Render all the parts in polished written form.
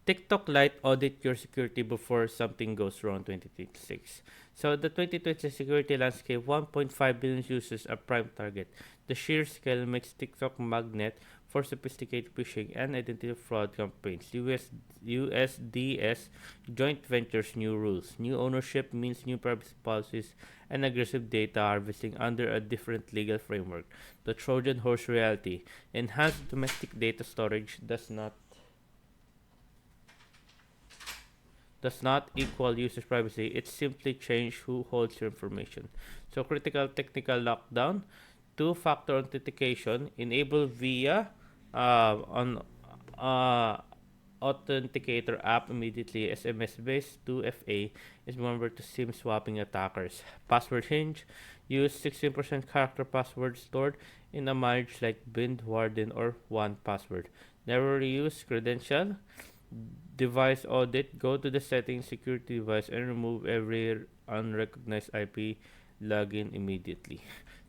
TikTok Lite audit your security before something goes wrong 2026. So the 2020 security landscape, 1.5 billion users are prime target. The sheer scale makes TikTok magnet for sophisticated phishing and identity fraud campaigns. USDS joint ventures new rules. New ownership means new privacy policies and aggressive data harvesting under a different legal framework. The Trojan horse reality. Enhanced domestic data storage does not equal user privacy. It simply changes who holds your information. So critical technical lockdown, two-factor authentication enabled via on authenticator app immediately. SMS based 2FA is member to SIM swapping attackers. Password hinge, use 16% character password stored in a managed like Bind, Warden, or One Password. Never reuse credential. Device audit, go to the settings security device and remove every unrecognized IP login immediately.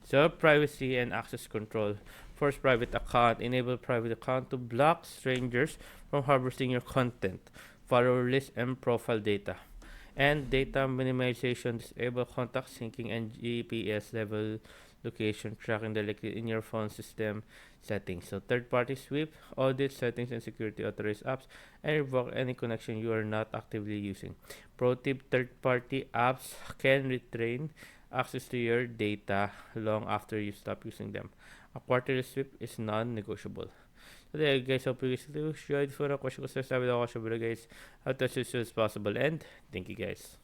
So privacy and access control. Force private account, enable private account to block strangers from harvesting your content, follower list and profile data. And data minimization, disable contact syncing and GPS level location tracking directly in your phone system settings. So third-party sweep, audit settings and security authorized apps, and revoke any connection you are not actively using. Pro tip: third-party apps can retain access to your data long after you stop using them. A quarterly sweep is non-negotiable. So there you guys, hope you guys enjoyed for a question ko sa sabi ako guys. How to as soon as possible, and thank you guys.